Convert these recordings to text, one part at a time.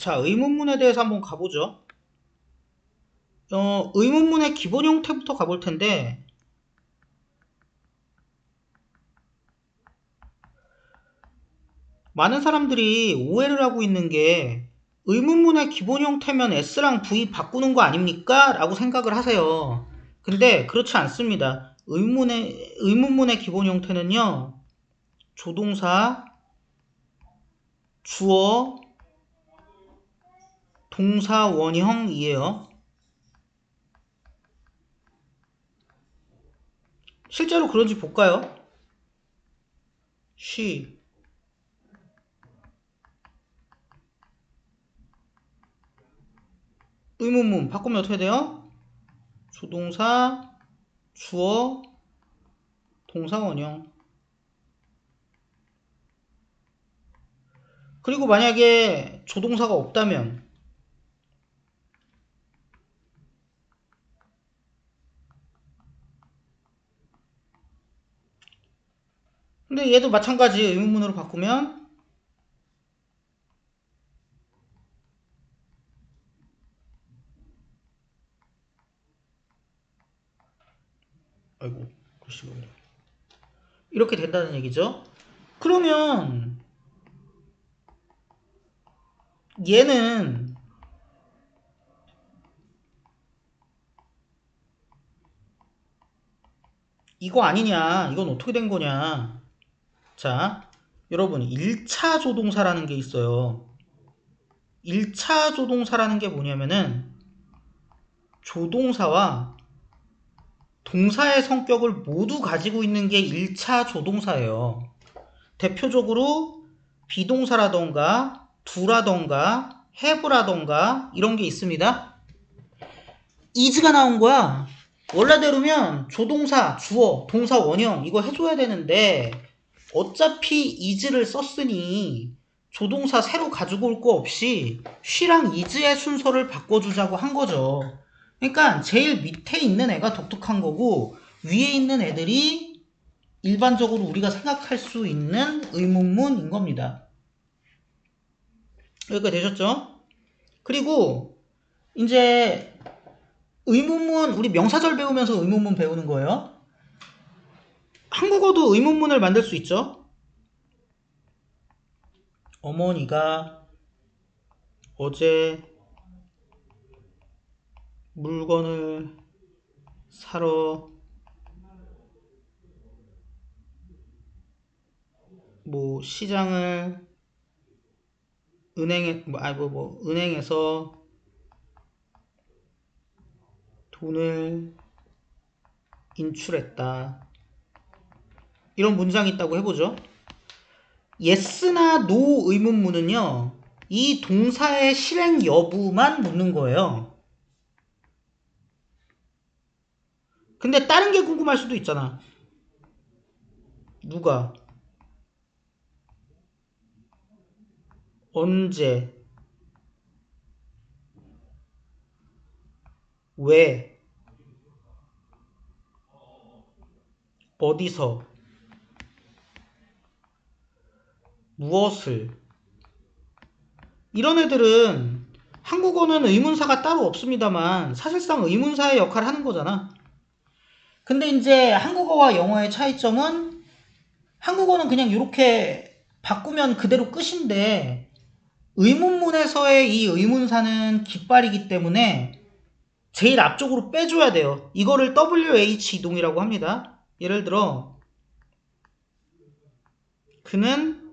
자, 의문문에 대해서 한번 가보죠. 의문문의 기본 형태부터 가볼 텐데, 많은 사람들이 오해를 하고 있는 게, 의문문의 기본 형태면 S랑 V 바꾸는 거 아닙니까? 라고 생각을 하세요. 근데 그렇지 않습니다. 의문문의 기본 형태는요, 조동사, 주어, 동사 원형이에요. 실제로 그런지 볼까요? she, 의문문 바꾸면 어떻게 돼요? 조동사, 주어, 동사 원형. 그리고 만약에 조동사가 없다면, 근데 얘도 마찬가지 의문문으로 바꾸면, 아이고 글씨 보이네, 이렇게 된다는 얘기죠. 그러면 얘는 이거 아니냐, 이건 어떻게 된 거냐. 자, 여러분 1차 조동사라는 게 있어요. 1차 조동사라는 게 뭐냐면은 조동사와 동사의 성격을 모두 가지고 있는 게 1차 조동사예요. 대표적으로 비동사라던가 do라던가 have라던가 이런 게 있습니다. is가 나온 거야. 원래대로면 조동사, 주어, 동사 원형 이거 해줘야 되는데 어차피 is를 썼으니 조동사 새로 가지고 올 거 없이 she랑 is의 순서를 바꿔주자고 한 거죠. 그러니까 제일 밑에 있는 애가 독특한 거고 위에 있는 애들이 일반적으로 우리가 생각할 수 있는 의문문인 겁니다. 여기까지 되셨죠? 그리고 이제 의문문, 우리 명사절 배우면서 의문문 배우는 거예요. 한국어도 의문문을 만들 수 있죠. 어머니가 어제 물건을 사러 시장을 은행에서 돈을 인출했다. 이런 문장이 있다고 해보죠. yes나 no 의문문은요, 이 동사의 실행 여부만 묻는 거예요. 근데 다른 게 궁금할 수도 있잖아. 누가, 언제, 왜, 어디서, 무엇을. 이런 애들은 한국어는 의문사가 따로 없습니다만 사실상 의문사의 역할을 하는 거잖아. 근데 이제 한국어와 영어의 차이점은 한국어는 그냥 이렇게 바꾸면 그대로 끝인데 의문문에서의 이 의문사는 깃발이기 때문에 제일 앞쪽으로 빼줘야 돼요. 이거를 WH 이동이라고 합니다. 예를 들어 그는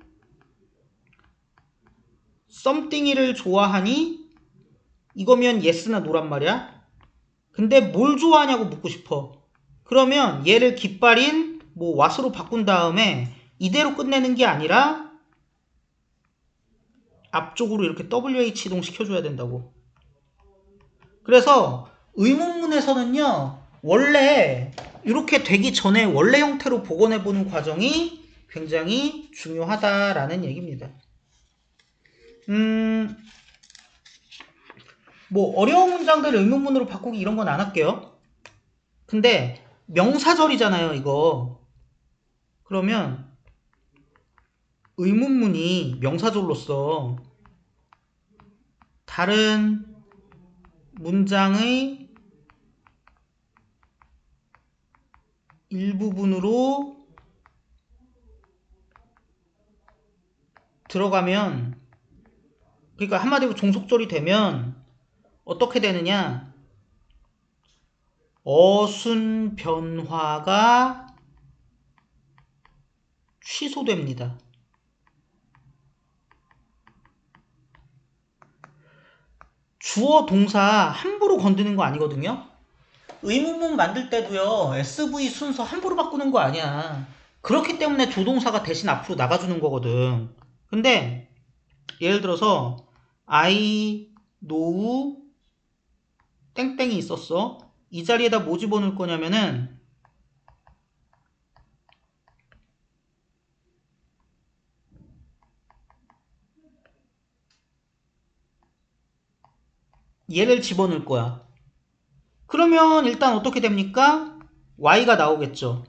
something이를 좋아하니, 이거면 yes나 no란 말이야. 근데 뭘 좋아하냐고 묻고 싶어. 그러면 얘를 깃발인 what으로 바꾼 다음에 이대로 끝내는 게 아니라 앞쪽으로 이렇게 WH 이동 시켜줘야 된다고. 그래서 의문문에서는요, 원래 이렇게 되기 전에 원래 형태로 복원해보는 과정이 굉장히 중요하다라는 얘기입니다. 어려운 문장들을 의문문으로 바꾸기 이런 건 안 할게요. 근데 명사절이잖아요, 이거. 그러면 의문문이 명사절로서 다른 문장의 일부분으로 들어가면, 그러니까 한마디로 종속절이 되면 어떻게 되느냐? 어순 변화가 취소됩니다. 주어 동사 함부로 건드는 거 아니거든요. 의문문 만들 때도요, SV 순서 함부로 바꾸는 거 아니야. 그렇기 때문에 조동사가 대신 앞으로 나가주는 거거든. 근데 예를 들어서 I know 땡땡이 있었어. 이 자리에다 뭐 집어넣을 거냐면은 얘를 집어넣을 거야. 그러면 일단 어떻게 됩니까? Y가 나오겠죠.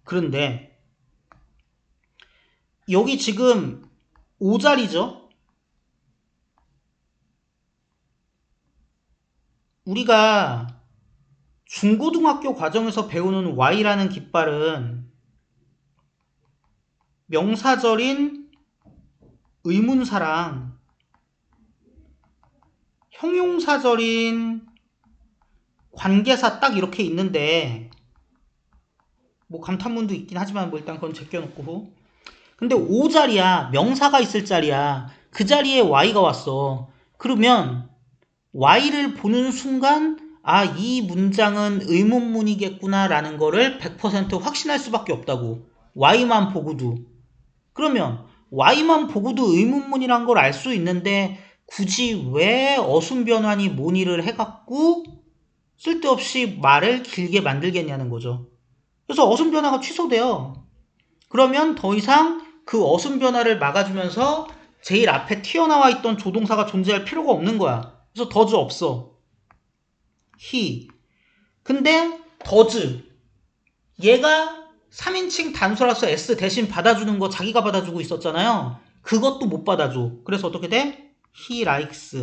그런데 여기 지금 5자리죠? 우리가 중고등학교 과정에서 배우는 Y라는 깃발은 명사절인 의문사랑 형용사절인 관계사 딱 이렇게 있는데, 뭐 감탄문도 있긴 하지만 뭐 일단 그건 제껴놓고, 근데 5자리야. 명사가 있을 자리야. 그 자리에 Y가 왔어. 그러면 Y를 보는 순간 아, 이 문장은 의문문이겠구나 라는 거를 100% 확신할 수밖에 없다고. Y만 보고도. 그러면 Y만 보고도 의문문이란 걸 알 수 있는데 굳이 왜 어순변환이 모니를 해갖고 쓸데없이 말을 길게 만들겠냐는 거죠. 그래서 어순변화가 취소돼요. 그러면 더 이상 그 어순변화를 막아주면서 제일 앞에 튀어나와 있던 조동사가 존재할 필요가 없는 거야. 그래서 does 없어. he. 근데 does. 얘가 3인칭 단수라서 s 대신 받아주는 거 자기가 받아주고 있었잖아요. 그것도 못 받아줘. 그래서 어떻게 돼? he likes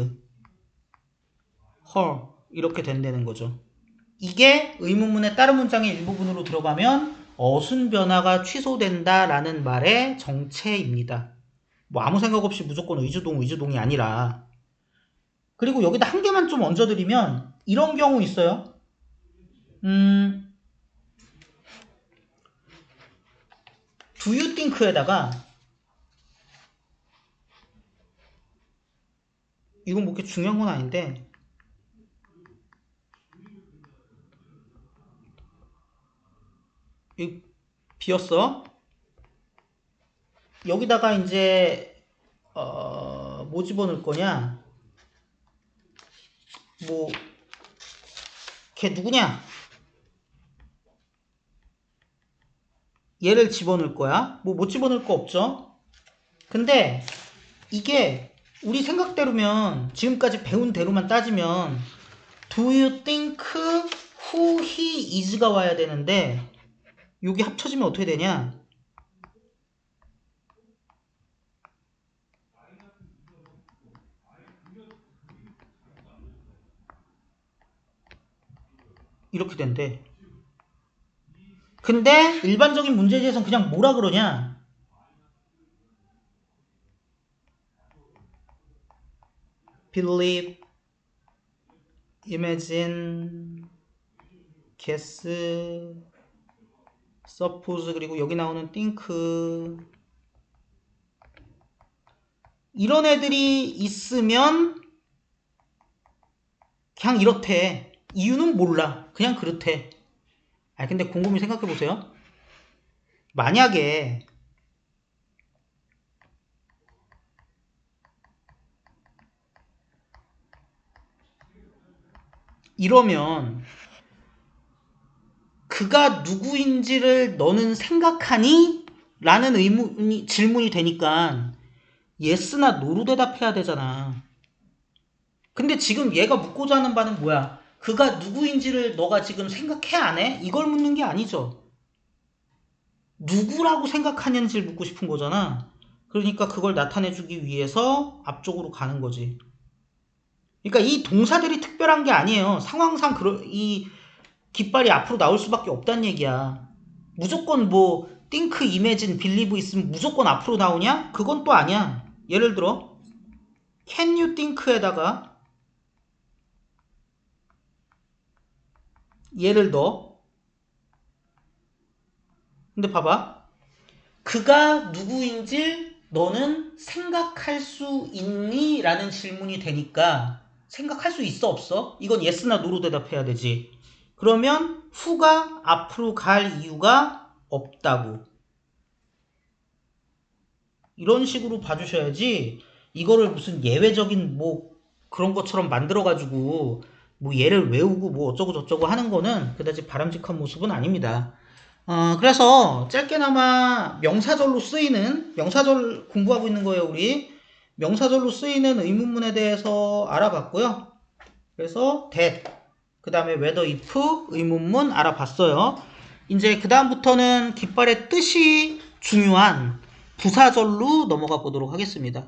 her. 이렇게 된다는 거죠. 이게 의문문의 다른 문장의 일부분으로 들어가면 어순 변화가 취소된다라는 말의 정체입니다. 뭐 아무 생각 없이 무조건 의주동이 아니라. 그리고 여기다 한 개만 좀 얹어드리면 이런 경우 있어요. Do you think에다가 이건 뭐 그렇게 중요한 건 아닌데 이 비었어. 여기다가 이제 뭐 집어넣을 거냐? 뭐 걔 누구냐? 얘를 집어넣을 거야. 뭐 못 집어넣을 거 없죠? 근데 이게 우리 생각대로면 지금까지 배운 대로만 따지면 Do you think who he is가 와야 되는데 여기 합쳐지면 어떻게 되냐? 이렇게 된대. 근데 일반적인 문제지에서는 그냥 뭐라 그러냐? believe, imagine, guess, suppose, 그리고 여기 나오는 think 이런 애들이 있으면 그냥 이렇대. 이유는 몰라. 그냥 그렇대. 근데 곰곰이 생각해보세요. 만약에 이러면 그가 누구인지를 너는 생각하니? 라는 질문이 되니까 yes나 no로 대답해야 되잖아. 근데 지금 얘가 묻고자 하는 바는 뭐야? 그가 누구인지를 너가 지금 생각해 안 해? 이걸 묻는 게 아니죠. 누구라고 생각하는지를 묻고 싶은 거잖아. 그러니까 그걸 나타내주기 위해서 앞쪽으로 가는 거지. 그러니까 이 동사들이 특별한 게 아니에요. 상황상 이 깃발이 앞으로 나올 수밖에 없다는 얘기야. 무조건 뭐 think, imagine, believe 있으면 무조건 앞으로 나오냐? 그건 또 아니야. 예를 들어 can you think에다가 예를 넣어. 근데 봐봐. 그가 누구인지 너는 생각할 수 있니? 라는 질문이 되니까 생각할 수 있어 없어? 이건 yes나 no로 대답해야 되지. 그러면 who가 앞으로 갈 이유가 없다고. 이런 식으로 봐주셔야지 이거를 무슨 예외적인 뭐 그런 것처럼 만들어가지고 뭐 얘를 외우고 뭐 어쩌고 저쩌고 하는 거는 그다지 바람직한 모습은 아닙니다. 그래서 짧게나마 명사절로 쓰이는 명사절 공부하고 있는 거예요, 우리. 명사절로 쓰이는 의문문에 대해서 알아봤고요. 그래서 that, 그 다음에 whether, if 의문문 알아봤어요. 이제 그 다음부터는 깃발의 뜻이 중요한 부사절로 넘어가 보도록 하겠습니다.